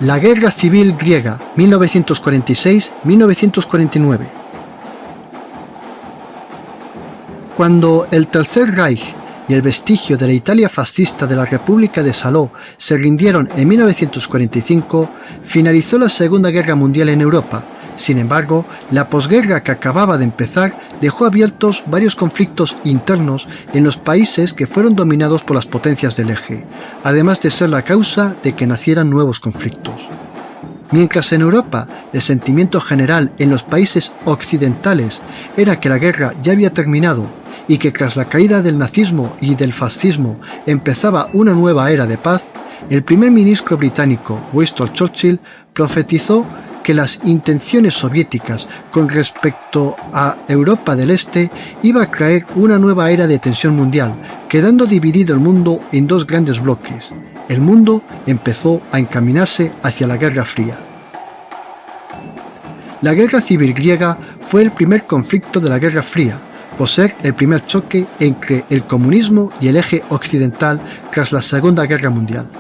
La Guerra Civil Griega, 1946-1949. Cuando el Tercer Reich y el vestigio de la Italia fascista de la República de Salò se rindieron en 1945, finalizó la Segunda Guerra Mundial en Europa. Sin embargo, la posguerra que acababa de empezar dejó abiertos varios conflictos internos en los países que fueron dominados por las potencias del eje, además de ser la causa de que nacieran nuevos conflictos. Mientras en Europa el sentimiento general en los países occidentales era que la guerra ya había terminado y que tras la caída del nazismo y del fascismo empezaba una nueva era de paz, el primer ministro británico Winston Churchill profetizó que las intenciones soviéticas con respecto a Europa del Este iba a traer una nueva era de tensión mundial, quedando dividido el mundo en dos grandes bloques. El mundo empezó a encaminarse hacia la Guerra Fría. La Guerra Civil Griega fue el primer conflicto de la Guerra Fría, por ser el primer choque entre el comunismo y el eje occidental tras la Segunda Guerra Mundial.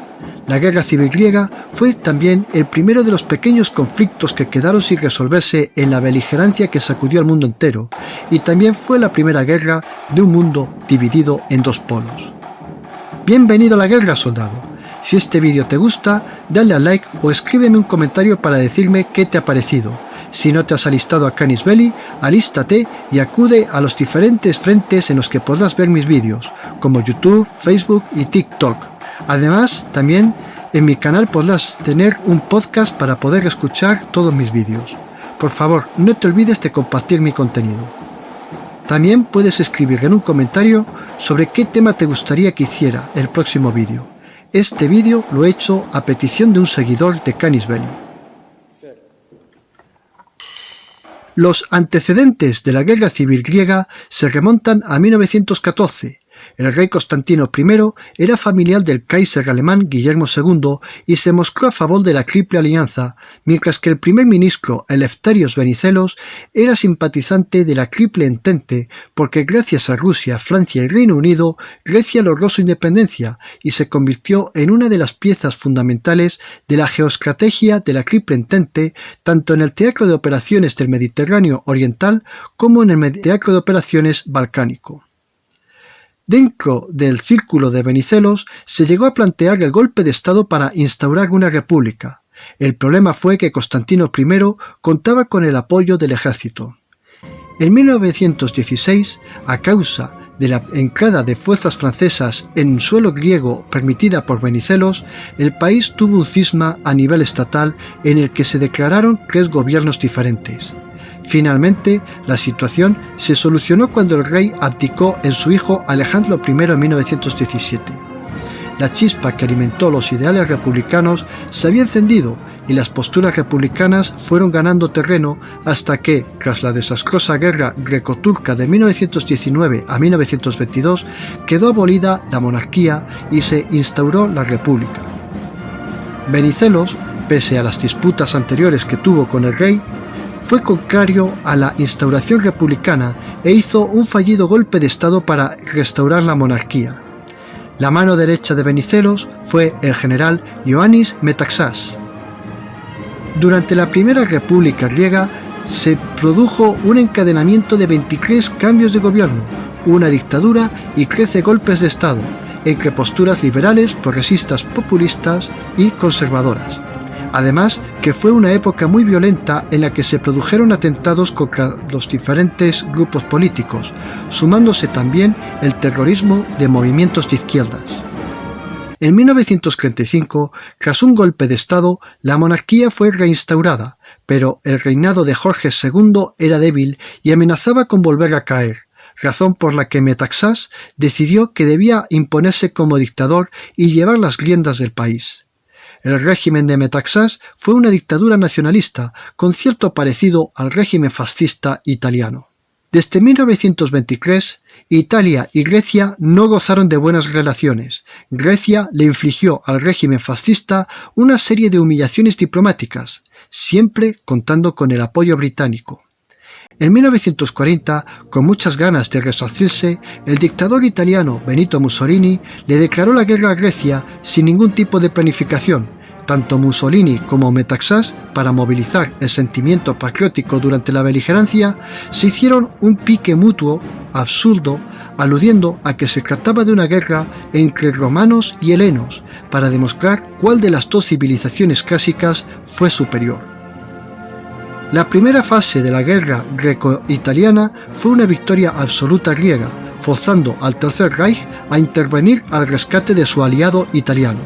La Guerra Civil Griega fue también el primero de los pequeños conflictos que quedaron sin resolverse en la beligerancia que sacudió al mundo entero, y también fue la primera guerra de un mundo dividido en dos polos. Bienvenido a la guerra, soldado. Si este vídeo te gusta, dale al like o escríbeme un comentario para decirme qué te ha parecido. Si no te has alistado a Canis Belli, alístate y acude a los diferentes frentes en los que podrás ver mis vídeos, como YouTube, Facebook y TikTok. Además, también en mi canal podrás tener un podcast para poder escuchar todos mis vídeos. Por favor, no te olvides de compartir mi contenido. También puedes escribir en un comentario sobre qué tema te gustaría que hiciera el próximo vídeo. Este vídeo lo he hecho a petición de un seguidor de Canis Belli. Los antecedentes de la Guerra Civil Griega se remontan a 1914. El rey Constantino I era familiar del Kaiser alemán Guillermo II y se mostró a favor de la Triple Alianza, mientras que el primer ministro Eleftherios Venizelos era simpatizante de la Triple Entente porque gracias a Rusia, Francia y Reino Unido, Grecia logró su independencia y se convirtió en una de las piezas fundamentales de la geoestrategia de la Triple Entente, tanto en el teatro de operaciones del Mediterráneo Oriental como en el teatro de operaciones balcánico. Dentro del círculo de Venizelos se llegó a plantear el golpe de Estado para instaurar una república. El problema fue que Constantino I contaba con el apoyo del ejército. En 1916, a causa de la entrada de fuerzas francesas en suelo griego permitida por Venizelos, el país tuvo un cisma a nivel estatal en el que se declararon tres gobiernos diferentes. Finalmente, la situación se solucionó cuando el rey abdicó en su hijo Alejandro I en 1917. La chispa que alimentó los ideales republicanos se había encendido y las posturas republicanas fueron ganando terreno hasta que, tras la desastrosa guerra greco-turca de 1919 a 1922, quedó abolida la monarquía y se instauró la república. Venizelos, pese a las disputas anteriores que tuvo con el rey, fue contrario a la instauración republicana e hizo un fallido golpe de Estado para restaurar la monarquía. La mano derecha de Venizelos fue el general Ioannis Metaxás. Durante la Primera República Griega se produjo un encadenamiento de 23 cambios de gobierno, una dictadura y 13 golpes de Estado, entre posturas liberales, progresistas, populistas y conservadoras. Además, que fue una época muy violenta en la que se produjeron atentados contra los diferentes grupos políticos, sumándose también el terrorismo de movimientos de izquierdas. En 1935, tras un golpe de Estado, la monarquía fue reinstaurada, pero el reinado de Jorge II era débil y amenazaba con volver a caer, razón por la que Metaxás decidió que debía imponerse como dictador y llevar las riendas del país. El régimen de Metaxás fue una dictadura nacionalista, con cierto parecido al régimen fascista italiano. Desde 1923, Italia y Grecia no gozaron de buenas relaciones. Grecia le infligió al régimen fascista una serie de humillaciones diplomáticas, siempre contando con el apoyo británico. En 1940, con muchas ganas de resarcirse, el dictador italiano Benito Mussolini le declaró la guerra a Grecia sin ningún tipo de planificación, Tanto Mussolini como Metaxás, para movilizar el sentimiento patriótico durante la beligerancia, se hicieron un pique mutuo absurdo, aludiendo a que se trataba de una guerra entre romanos y helenos, para demostrar cuál de las dos civilizaciones clásicas fue superior. La primera fase de la guerra greco-italiana fue una victoria absoluta griega, forzando al Tercer Reich a intervenir al rescate de su aliado italiano.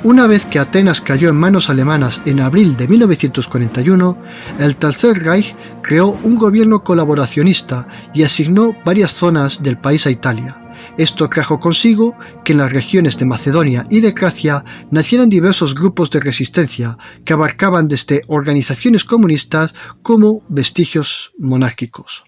Una vez que Atenas cayó en manos alemanas en abril de 1941, el Tercer Reich creó un gobierno colaboracionista y asignó varias zonas del país a Italia. Esto trajo consigo que en las regiones de Macedonia y de Tracia nacieran diversos grupos de resistencia que abarcaban desde organizaciones comunistas como vestigios monárquicos.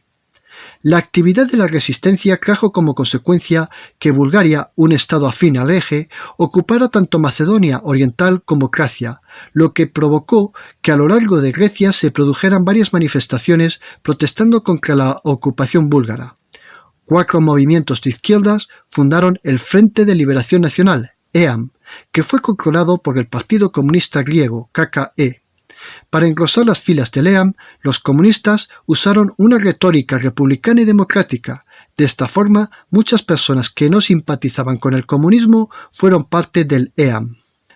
La actividad de la resistencia trajo como consecuencia que Bulgaria, un estado afín al eje, ocupara tanto Macedonia Oriental como Tracia, lo que provocó que a lo largo de Grecia se produjeran varias manifestaciones protestando contra la ocupación búlgara. 4 movimientos de izquierdas fundaron el Frente de Liberación Nacional, EAM, que fue controlado por el Partido Comunista Griego, KKE. Para engrosar las filas del EAM, los comunistas usaron una retórica republicana y democrática. De esta forma, muchas personas que no simpatizaban con el comunismo fueron parte del EAM.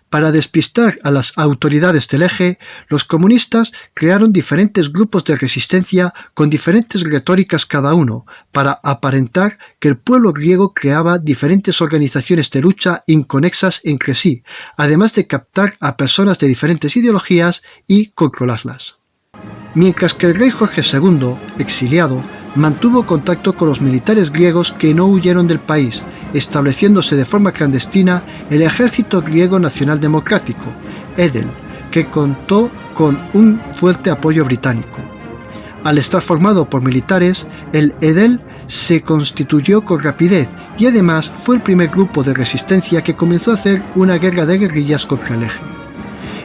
Para despistar a las autoridades del eje, los comunistas crearon diferentes grupos de resistencia con diferentes retóricas cada uno, para aparentar que el pueblo griego creaba diferentes organizaciones de lucha inconexas entre sí, además de captar a personas de diferentes ideologías y controlarlas. Mientras que el rey Jorge II, exiliado, mantuvo contacto con los militares griegos que no huyeron del país, estableciéndose de forma clandestina el Ejército Griego Nacional Democrático, EDEL, que contó con un fuerte apoyo británico. Al estar formado por militares, el EDEL se constituyó con rapidez y además fue el primer grupo de resistencia que comenzó a hacer una guerra de guerrillas contra el eje.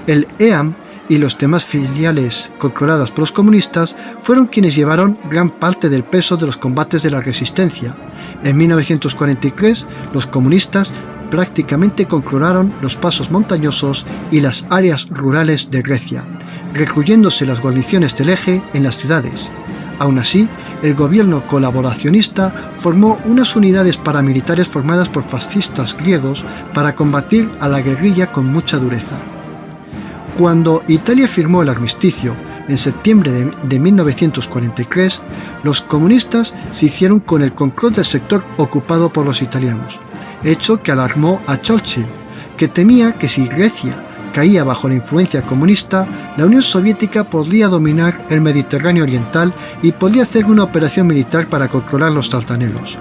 El EAM y los demás filiales controladas por los comunistas fueron quienes llevaron gran parte del peso de los combates de la resistencia. En 1943, los comunistas prácticamente controlaron los pasos montañosos y las áreas rurales de Grecia, recluyéndose las guarniciones del eje en las ciudades. Aún así, el gobierno colaboracionista formó unas unidades paramilitares formadas por fascistas griegos para combatir a la guerrilla con mucha dureza. Cuando Italia firmó el armisticio en septiembre de 1943, los comunistas se hicieron con el control del sector ocupado por los italianos, hecho que alarmó a Churchill, que temía que si Grecia caía bajo la influencia comunista, la Unión Soviética podría dominar el Mediterráneo oriental y podría hacer una operación militar para controlar los Dardanelos.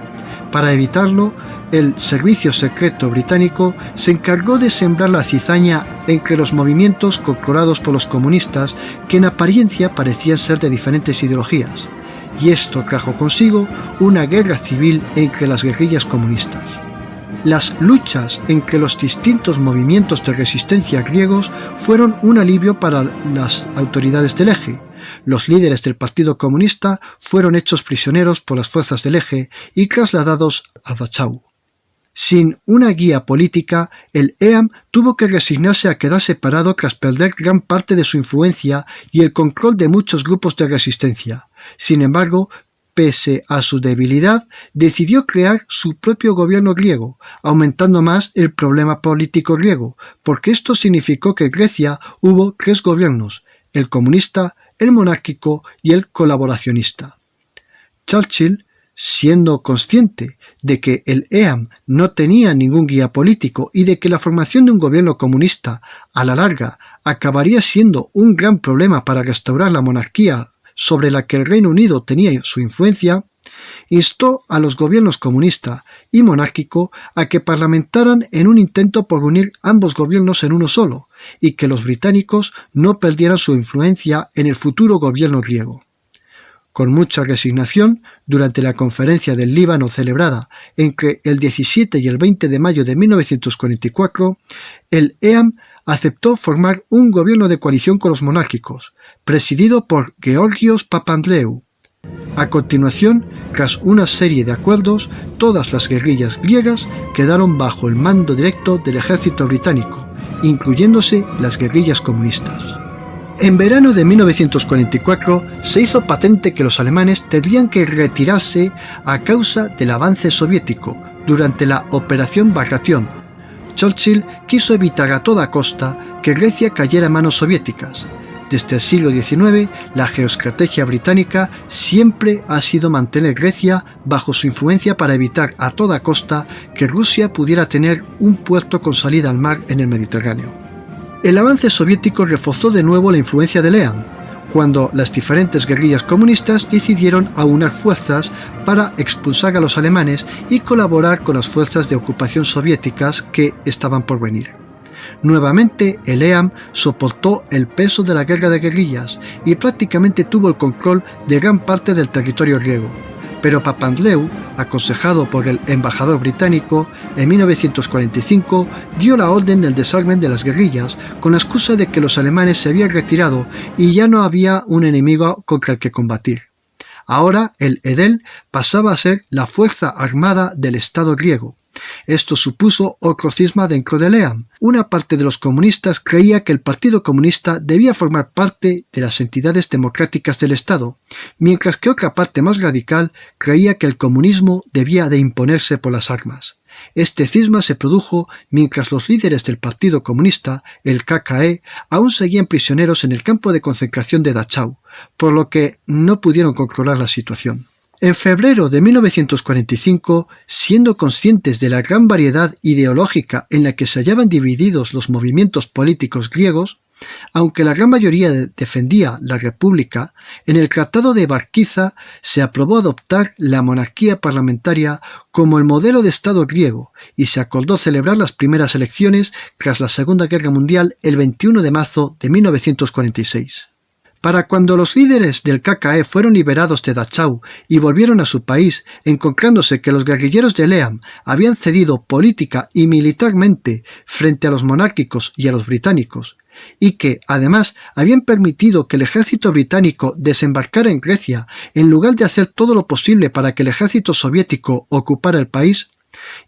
Para evitarlo, el servicio secreto británico se encargó de sembrar la cizaña entre los movimientos controlados por los comunistas, que en apariencia parecían ser de diferentes ideologías, y esto trajo consigo una guerra civil entre las guerrillas comunistas. Las luchas entre los distintos movimientos de resistencia griegos fueron un alivio para las autoridades del eje. Los líderes del Partido Comunista fueron hechos prisioneros por las fuerzas del eje y trasladados a Dachau. Sin una guía política, el EAM tuvo que resignarse a quedar separado tras perder gran parte de su influencia y el control de muchos grupos de resistencia. Sin embargo, pese a su debilidad, decidió crear su propio gobierno griego, aumentando más el problema político griego, porque esto significó que en Grecia hubo 3 gobiernos: el comunista, el monárquico y el colaboracionista. Churchill, siendo consciente de que el EAM no tenía ningún guía político y de que la formación de un gobierno comunista a la larga acabaría siendo un gran problema para restaurar la monarquía sobre la que el Reino Unido tenía su influencia, instó a los gobiernos comunista y monárquico a que parlamentaran en un intento por unir ambos gobiernos en uno solo, y que los británicos no perdieran su influencia en el futuro gobierno griego. Con mucha resignación, durante la conferencia del Líbano celebrada entre el 17 y el 20 de mayo de 1944, el EAM aceptó formar un gobierno de coalición con los monárquicos, presidido por Georgios Papandreou. A continuación, tras una serie de acuerdos, todas las guerrillas griegas quedaron bajo el mando directo del ejército británico, incluyéndose las guerrillas comunistas. En verano de 1944 se hizo patente que los alemanes tendrían que retirarse a causa del avance soviético durante la Operación Bagration. Churchill quiso evitar a toda costa que Grecia cayera en manos soviéticas. Desde el siglo XIX, la geoestrategia británica siempre ha sido mantener Grecia bajo su influencia para evitar a toda costa que Rusia pudiera tener un puerto con salida al mar en el Mediterráneo. El avance soviético reforzó de nuevo la influencia de Lenin, cuando las diferentes guerrillas comunistas decidieron aunar fuerzas para expulsar a los alemanes y colaborar con las fuerzas de ocupación soviéticas que estaban por venir. Nuevamente, el EAM soportó el peso de la guerra de guerrillas y prácticamente tuvo el control de gran parte del territorio griego. Pero Papandreou, aconsejado por el embajador británico, en 1945 dio la orden del desarme de las guerrillas con la excusa de que los alemanes se habían retirado y ya no había un enemigo contra el que combatir. Ahora el Edel pasaba a ser la fuerza armada del Estado griego. Esto supuso otro cisma dentro del EAM. Una parte de los comunistas creía que el Partido Comunista debía formar parte de las entidades democráticas del Estado, mientras que otra parte más radical creía que el comunismo debía de imponerse por las armas. Este cisma se produjo mientras los líderes del Partido Comunista, el KKE, aún seguían prisioneros en el campo de concentración de Dachau, por lo que no pudieron controlar la situación. En febrero de 1945, siendo conscientes de la gran variedad ideológica en la que se hallaban divididos los movimientos políticos griegos, aunque la gran mayoría defendía la república, en el Tratado de Barquiza se aprobó adoptar la monarquía parlamentaria como el modelo de Estado griego y se acordó celebrar las primeras elecciones tras la Segunda Guerra Mundial el 21 de marzo de 1946. Para cuando los líderes del KKE fueron liberados de Dachau y volvieron a su país, encontrándose que los guerrilleros de Leam habían cedido política y militarmente frente a los monárquicos y a los británicos, y que, además, habían permitido que el ejército británico desembarcara en Grecia en lugar de hacer todo lo posible para que el ejército soviético ocupara el país,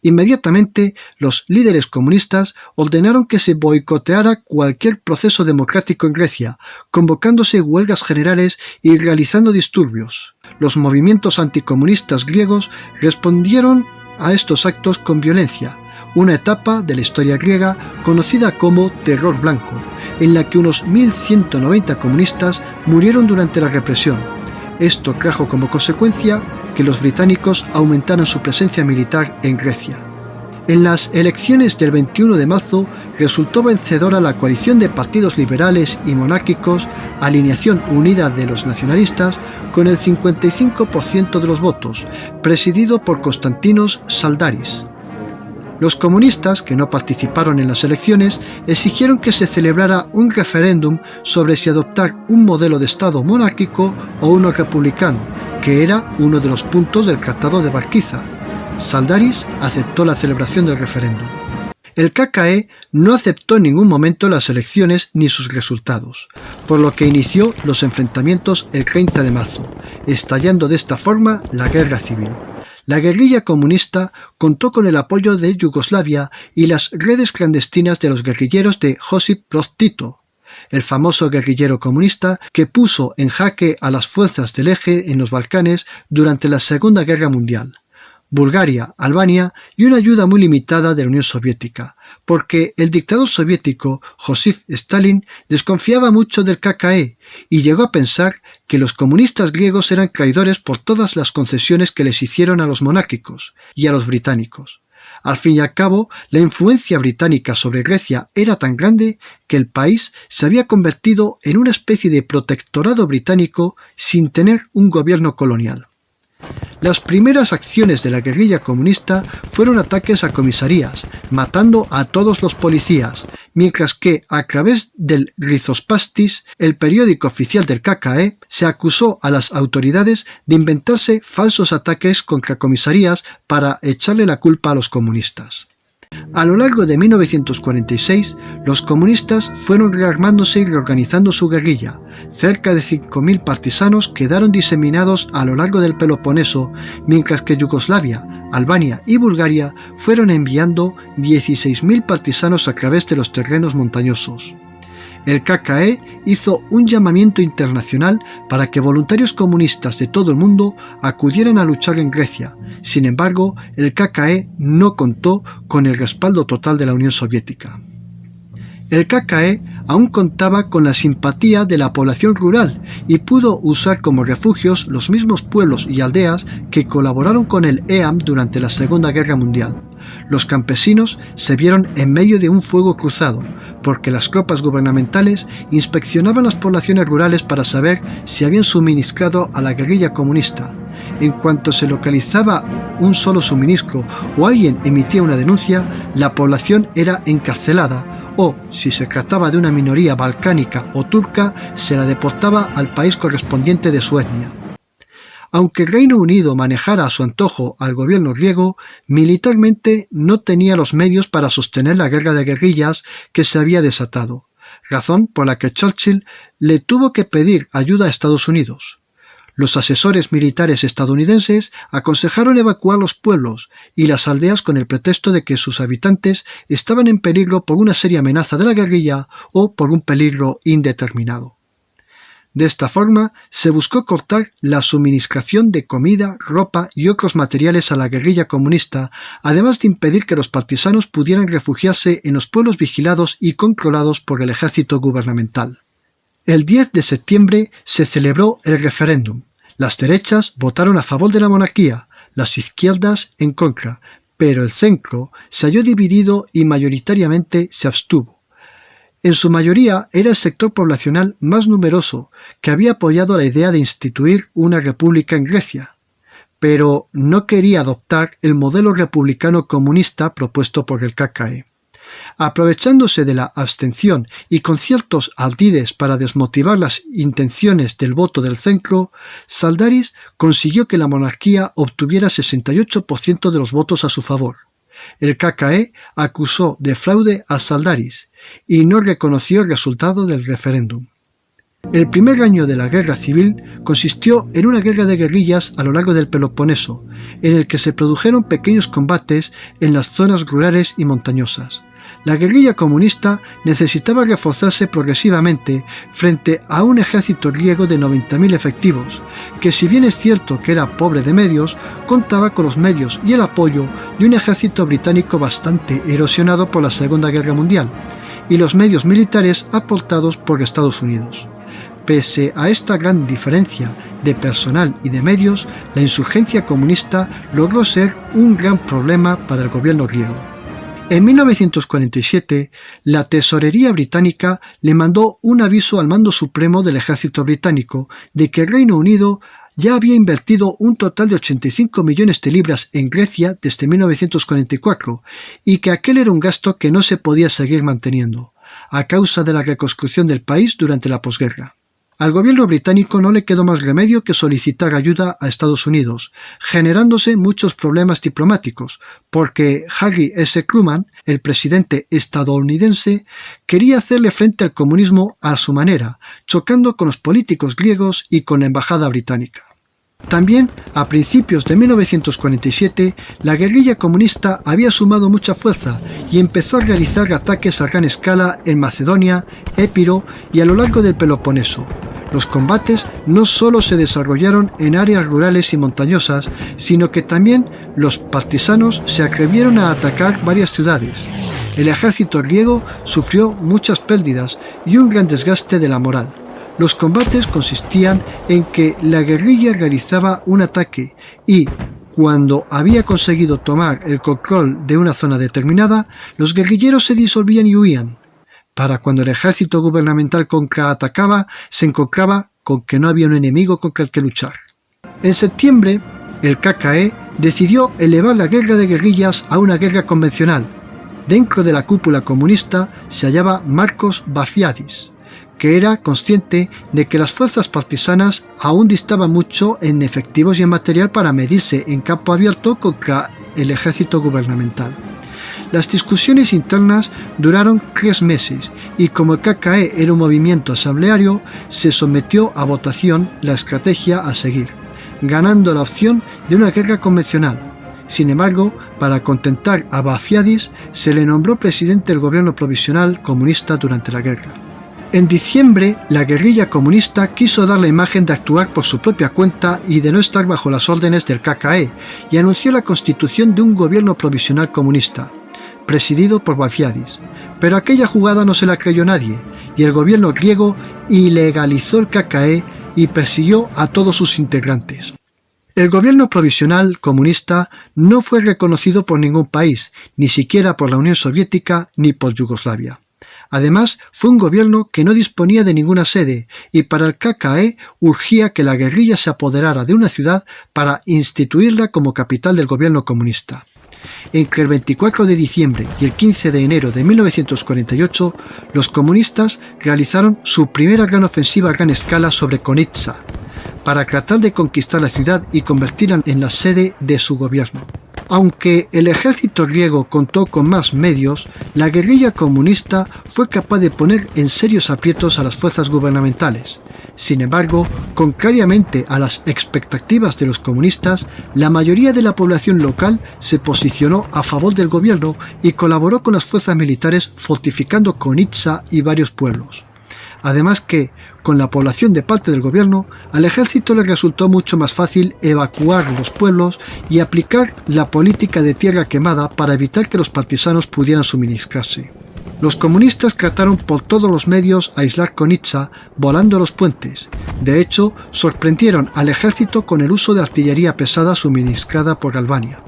inmediatamente los líderes comunistas ordenaron que se boicoteara cualquier proceso democrático en Grecia, convocándose huelgas generales y realizando disturbios. Los movimientos anticomunistas griegos respondieron a estos actos con violencia, una etapa de la historia griega conocida como Terror Blanco, en la que unos 1.190 comunistas murieron durante la represión. Esto trajo como consecuencia que los británicos aumentaran su presencia militar en Grecia. En las elecciones del 21 de marzo resultó vencedora la coalición de partidos liberales y monárquicos Alineación Unida de los Nacionalistas con el 55% de los votos, presidido por Konstantinos Saldaris. Los comunistas, que no participaron en las elecciones, exigieron que se celebrara un referéndum sobre si adoptar un modelo de Estado monárquico o uno republicano, que era uno de los puntos del Tratado de Barquiza. Saldaris aceptó la celebración del referéndum. El KKE no aceptó en ningún momento las elecciones ni sus resultados, por lo que inició los enfrentamientos el 30 de marzo, estallando de esta forma la guerra civil. La guerrilla comunista contó con el apoyo de Yugoslavia y las redes clandestinas de los guerrilleros de Josip Broz Tito, el famoso guerrillero comunista que puso en jaque a las fuerzas del Eje en los Balcanes durante la Segunda Guerra Mundial, Bulgaria, Albania y una ayuda muy limitada de la Unión Soviética, porque el dictador soviético Josif Stalin desconfiaba mucho del KKE y llegó a pensar que los comunistas griegos eran traidores por todas las concesiones que les hicieron a los monárquicos y a los británicos. Al fin y al cabo, la influencia británica sobre Grecia era tan grande que el país se había convertido en una especie de protectorado británico sin tener un gobierno colonial. Las primeras acciones de la guerrilla comunista fueron ataques a comisarías, matando a todos los policías, mientras que a través del Rizospastis, el periódico oficial del KKE, se acusó a las autoridades de inventarse falsos ataques contra comisarías para echarle la culpa a los comunistas. A lo largo de 1946, los comunistas fueron rearmándose y reorganizando su guerrilla, cerca de 5.000 partisanos quedaron diseminados a lo largo del Peloponeso, mientras que Yugoslavia, Albania y Bulgaria fueron enviando 16.000 partisanos a través de los terrenos montañosos. El KKE hizo un llamamiento internacional para que voluntarios comunistas de todo el mundo acudieran a luchar en Grecia. Sin embargo, el KKE no contó con el respaldo total de la Unión Soviética. El KKE aún contaba con la simpatía de la población rural y pudo usar como refugios los mismos pueblos y aldeas que colaboraron con el EAM durante la Segunda Guerra Mundial. Los campesinos se vieron en medio de un fuego cruzado, porque las tropas gubernamentales inspeccionaban las poblaciones rurales para saber si habían suministrado a la guerrilla comunista. En cuanto se localizaba un solo suministro o alguien emitía una denuncia, la población era encarcelada o, si se trataba de una minoría balcánica o turca, se la deportaba al país correspondiente de su etnia. Aunque el Reino Unido manejara a su antojo al gobierno griego, militarmente no tenía los medios para sostener la guerra de guerrillas que se había desatado, razón por la que Churchill le tuvo que pedir ayuda a Estados Unidos. Los asesores militares estadounidenses aconsejaron evacuar los pueblos y las aldeas con el pretexto de que sus habitantes estaban en peligro por una seria amenaza de la guerrilla o por un peligro indeterminado. De esta forma, se buscó cortar la suministración de comida, ropa y otros materiales a la guerrilla comunista, además de impedir que los partisanos pudieran refugiarse en los pueblos vigilados y controlados por el ejército gubernamental. El 10 de septiembre se celebró el referéndum. Las derechas votaron a favor de la monarquía, las izquierdas en contra, pero el centro se halló dividido y mayoritariamente se abstuvo. En su mayoría era el sector poblacional más numeroso que había apoyado la idea de instituir una república en Grecia, pero no quería adoptar el modelo republicano comunista propuesto por el KKE. Aprovechándose de la abstención y con ciertos ardides para desmotivar las intenciones del voto del centro, Saldaris consiguió que la monarquía obtuviera 68% de los votos a su favor. El KKE acusó de fraude a Saldaris y no reconoció el resultado del referéndum. El primer año de la guerra civil consistió en una guerra de guerrillas a lo largo del Peloponeso, en el que se produjeron pequeños combates en las zonas rurales y montañosas. La guerrilla comunista necesitaba reforzarse progresivamente frente a un ejército griego de 90.000 efectivos, que si bien es cierto que era pobre de medios, contaba con los medios y el apoyo de un ejército británico bastante erosionado por la Segunda Guerra Mundial, y los medios militares aportados por Estados Unidos. Pese a esta gran diferencia de personal y de medios, la insurgencia comunista logró ser un gran problema para el gobierno griego. En 1947, la Tesorería británica le mandó un aviso al mando supremo del ejército británico de que el Reino Unido ya había invertido un total de 85 millones de libras en Grecia desde 1944 y que aquel era un gasto que no se podía seguir manteniendo, a causa de la reconstrucción del país durante la posguerra. Al gobierno británico no le quedó más remedio que solicitar ayuda a Estados Unidos, generándose muchos problemas diplomáticos, porque Harry S. Truman, el presidente estadounidense, quería hacerle frente al comunismo a su manera, chocando con los políticos griegos y con la embajada británica. También, a principios de 1947, la guerrilla comunista había sumado mucha fuerza y empezó a realizar ataques a gran escala en Macedonia, Épiro y a lo largo del Peloponeso. Los combates no solo se desarrollaron en áreas rurales y montañosas, sino que también los partisanos se atrevieron a atacar varias ciudades. El ejército griego sufrió muchas pérdidas y un gran desgaste de la moral. Los combates consistían en que la guerrilla realizaba un ataque y, cuando había conseguido tomar el control de una zona determinada, los guerrilleros se disolvían y huían. Para cuando el ejército gubernamental contraatacaba, se encontraba con que no había un enemigo contra el que luchar. En septiembre, el KKE decidió elevar la guerra de guerrillas a una guerra convencional. Dentro de la cúpula comunista se hallaba Marcos Bafiadis, que era consciente de que las fuerzas partisanas aún distaban mucho en efectivos y en material para medirse en campo abierto contra el ejército gubernamental. Las discusiones internas duraron 3 meses y como el KKE era un movimiento asambleario, se sometió a votación la estrategia a seguir, ganando la opción de una guerra convencional. Sin embargo, para contentar a Bafyadis, se le nombró presidente del gobierno provisional comunista durante la guerra. En diciembre, la guerrilla comunista quiso dar la imagen de actuar por su propia cuenta y de no estar bajo las órdenes del KKE, y anunció la constitución de un gobierno provisional comunista, presidido por Bafyadis. Pero aquella jugada no se la creyó nadie, y el gobierno griego ilegalizó el KKE y persiguió a todos sus integrantes. El gobierno provisional comunista no fue reconocido por ningún país, ni siquiera por la Unión Soviética ni por Yugoslavia. Además, fue un gobierno que no disponía de ninguna sede y para el KKE urgía que la guerrilla se apoderara de una ciudad para instituirla como capital del gobierno comunista. Entre el 24 de diciembre y el 15 de enero de 1948, los comunistas realizaron su primera gran ofensiva a gran escala sobre Konitsa, para tratar de conquistar la ciudad y convertirla en la sede de su gobierno. Aunque el ejército griego contó con más medios, la guerrilla comunista fue capaz de poner en serios aprietos a las fuerzas gubernamentales. Sin embargo, contrariamente a las expectativas de los comunistas, la mayoría de la población local se posicionó a favor del gobierno y colaboró con las fuerzas militares fortificando Konitsa y varios pueblos. Además que, con la población de parte del gobierno, al ejército le resultó mucho más fácil evacuar los pueblos y aplicar la política de tierra quemada para evitar que los partisanos pudieran suministrarse. Los comunistas trataron por todos los medios aislar Konitsa volando los puentes. De hecho, sorprendieron al ejército con el uso de artillería pesada suministrada por Albania.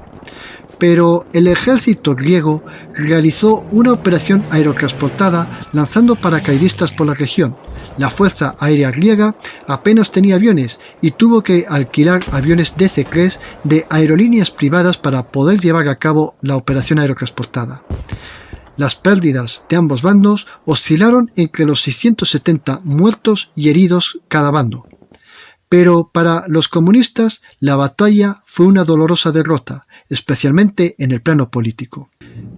Pero el ejército griego realizó una operación aerotransportada lanzando paracaidistas por la región. La Fuerza Aérea Griega apenas tenía aviones y tuvo que alquilar aviones DC-3 de aerolíneas privadas para poder llevar a cabo la operación aerotransportada. Las pérdidas de ambos bandos oscilaron entre los 670 muertos y heridos cada bando. Pero para los comunistas la batalla fue una dolorosa derrota, especialmente en el plano político.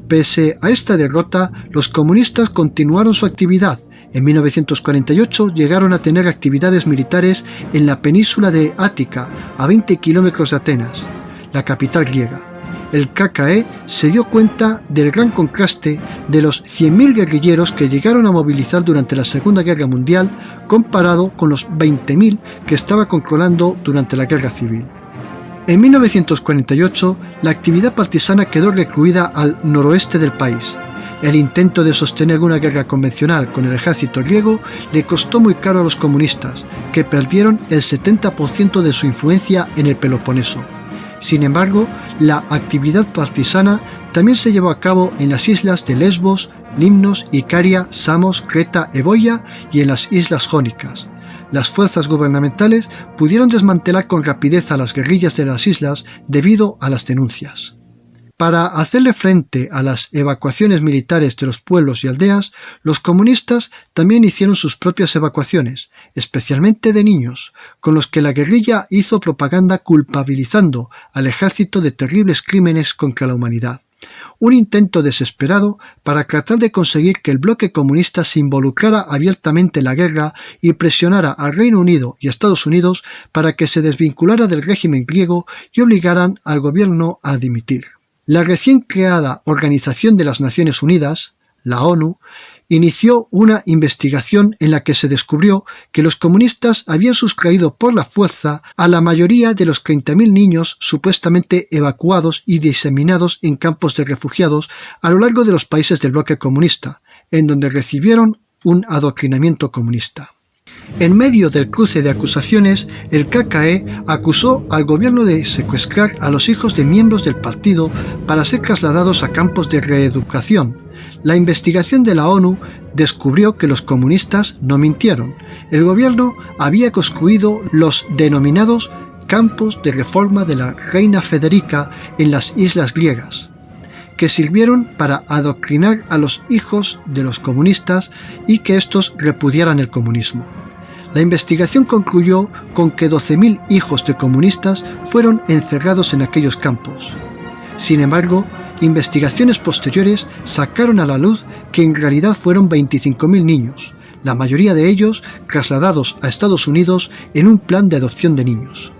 Pese a esta derrota, los comunistas continuaron su actividad. En 1948 llegaron a tener actividades militares en la península de Ática, a 20 kilómetros de Atenas, la capital griega. El KKE se dio cuenta del gran contraste de los 100.000 guerrilleros que llegaron a movilizar durante la Segunda Guerra Mundial comparado con los 20.000 que estaba controlando durante la Guerra Civil. En 1948, la actividad partisana quedó recluida al noroeste del país. El intento de sostener una guerra convencional con el ejército griego le costó muy caro a los comunistas, que perdieron el 70% de su influencia en el Peloponeso. Sin embargo, la actividad partisana también se llevó a cabo en las islas de Lesbos, Limnos, Icaria, Samos, Creta, Eboya y en las islas Jónicas. Las fuerzas gubernamentales pudieron desmantelar con rapidez a las guerrillas de las islas debido a las denuncias. Para hacerle frente a las evacuaciones militares de los pueblos y aldeas, los comunistas también hicieron sus propias evacuaciones, especialmente de niños, con los que la guerrilla hizo propaganda culpabilizando al ejército de terribles crímenes contra la humanidad. Un intento desesperado para tratar de conseguir que el bloque comunista se involucrara abiertamente en la guerra y presionara al Reino Unido y a Estados Unidos para que se desvinculara del régimen griego y obligaran al gobierno a dimitir. La recién creada Organización de las Naciones Unidas, la ONU, inició una investigación en la que se descubrió que los comunistas habían sustraído por la fuerza a la mayoría de los 30.000 niños supuestamente evacuados y diseminados en campos de refugiados a lo largo de los países del bloque comunista, en donde recibieron un adoctrinamiento comunista. En medio del cruce de acusaciones, el KKE acusó al gobierno de secuestrar a los hijos de miembros del partido para ser trasladados a campos de reeducación. La investigación de la ONU descubrió que los comunistas no mintieron. El gobierno había construido los denominados campos de reforma de la reina Federica en las islas griegas, que sirvieron para adoctrinar a los hijos de los comunistas y que estos repudiaran el comunismo. La investigación concluyó con que 12.000 hijos de comunistas fueron encerrados en aquellos campos. Sin embargo, investigaciones posteriores sacaron a la luz que en realidad fueron 25.000 niños, la mayoría de ellos trasladados a Estados Unidos en un plan de adopción de niños.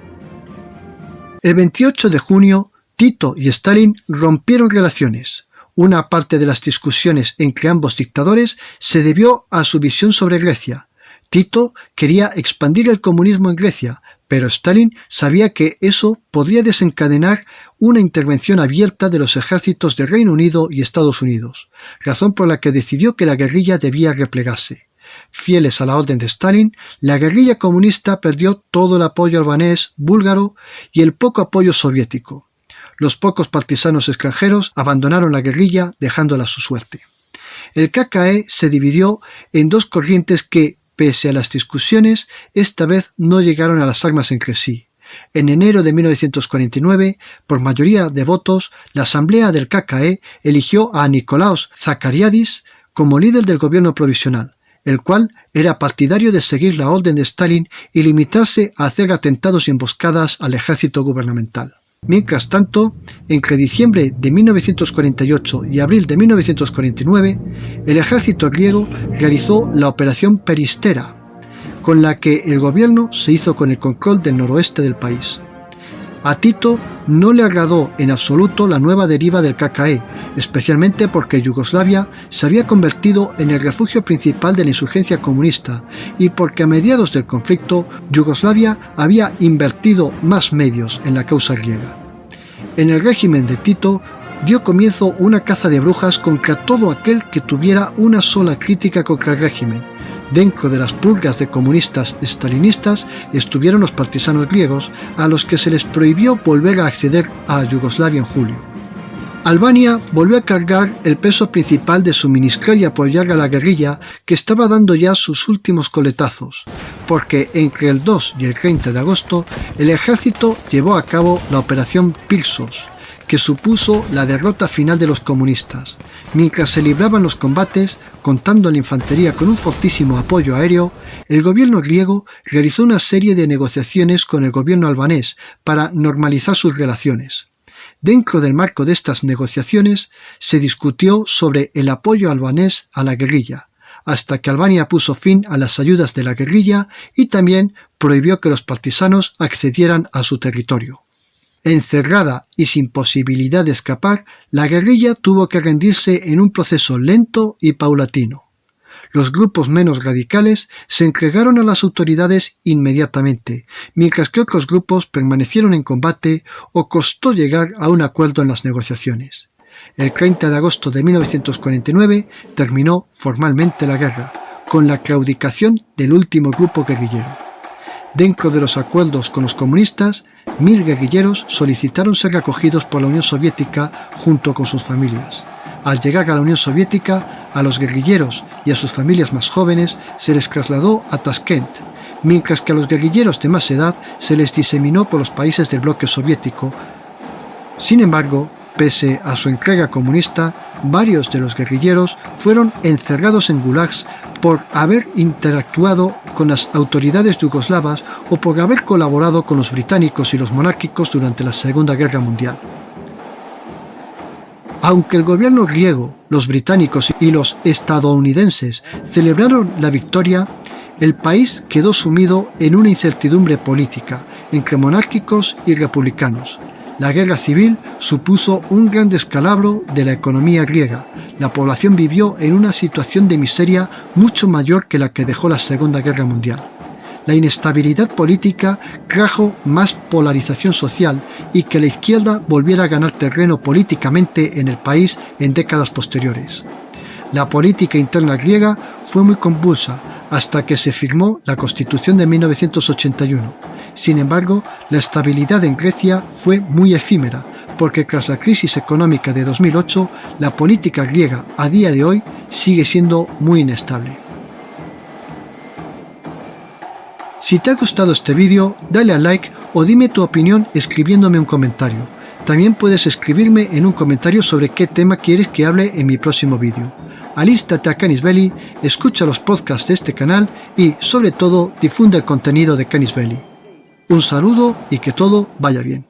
El 28 de junio, Tito y Stalin rompieron relaciones. Una parte de las discusiones entre ambos dictadores se debió a su visión sobre Grecia. Tito quería expandir el comunismo en Grecia, pero Stalin sabía que eso podría desencadenar una intervención abierta de los ejércitos de Reino Unido y Estados Unidos, razón por la que decidió que la guerrilla debía replegarse. Fieles a la orden de Stalin, la guerrilla comunista perdió todo el apoyo albanés, búlgaro y el poco apoyo soviético. Los pocos partisanos extranjeros abandonaron la guerrilla dejándola a su suerte. El KKE se dividió en dos corrientes que, pese a las discusiones, esta vez no llegaron a las armas entre sí. En enero de 1949, por mayoría de votos, la asamblea del KKE eligió a Nikolaos Zachariadis como líder del gobierno provisional, el cual era partidario de seguir la orden de Stalin y limitarse a hacer atentados y emboscadas al ejército gubernamental. Mientras tanto, entre diciembre de 1948 y abril de 1949, el ejército griego realizó la Operación Peristera, con la que el gobierno se hizo con el control del noroeste del país. A Tito no le agradó en absoluto la nueva deriva del KKE, especialmente porque Yugoslavia se había convertido en el refugio principal de la insurgencia comunista y porque a mediados del conflicto Yugoslavia había invertido más medios en la causa griega. En el régimen de Tito dio comienzo una caza de brujas contra todo aquel que tuviera una sola crítica contra el régimen. Dentro de las purgas de comunistas estalinistas estuvieron los partisanos griegos, a los que se les prohibió volver a acceder a Yugoslavia en julio. Albania volvió a cargar el peso principal de suministrar y apoyar a la guerrilla, que estaba dando ya sus últimos coletazos, porque entre el 2 y el 30 de agosto el ejército llevó a cabo la Operación Pilsos, que supuso la derrota final de los comunistas. Mientras se libraban los combates, contando la infantería con un fortísimo apoyo aéreo, el gobierno griego realizó una serie de negociaciones con el gobierno albanés para normalizar sus relaciones. Dentro del marco de estas negociaciones se discutió sobre el apoyo albanés a la guerrilla, hasta que Albania puso fin a las ayudas de la guerrilla y también prohibió que los partisanos accedieran a su territorio. Encerrada y sin posibilidad de escapar, la guerrilla tuvo que rendirse en un proceso lento y paulatino. Los grupos menos radicales se entregaron a las autoridades inmediatamente, mientras que otros grupos permanecieron en combate o costó llegar a un acuerdo en las negociaciones. El 30 de agosto de 1949 terminó formalmente la guerra, con la claudicación del último grupo guerrillero. Dentro de los acuerdos con los comunistas, 1000 guerrilleros solicitaron ser acogidos por la Unión Soviética junto con sus familias. Al llegar a la Unión Soviética, a los guerrilleros y a sus familias más jóvenes se les trasladó a Tashkent, mientras que a los guerrilleros de más edad se les diseminó por los países del bloque soviético. Sin embargo, pese a su entrega comunista, varios de los guerrilleros fueron encerrados en gulags por haber interactuado con las autoridades yugoslavas o por haber colaborado con los británicos y los monárquicos durante la Segunda Guerra Mundial. Aunque el gobierno griego, los británicos y los estadounidenses celebraron la victoria, el país quedó sumido en una incertidumbre política entre monárquicos y republicanos. La guerra civil supuso un gran descalabro de la economía griega. La población vivió en una situación de miseria mucho mayor que la que dejó la Segunda Guerra Mundial. La inestabilidad política trajo más polarización social y que la izquierda volviera a ganar terreno políticamente en el país en décadas posteriores. La política interna griega fue muy convulsa hasta que se firmó la Constitución de 1981. Sin embargo, la estabilidad en Grecia fue muy efímera, porque tras la crisis económica de 2008, la política griega a día de hoy sigue siendo muy inestable. Si te ha gustado este vídeo, dale a like o dime tu opinión escribiéndome un comentario. También puedes escribirme en un comentario sobre qué tema quieres que hable en mi próximo vídeo. Alístate a Canis Belli, escucha los podcasts de este canal y, sobre todo, difunde el contenido de Canis Belli. Un saludo y que todo vaya bien.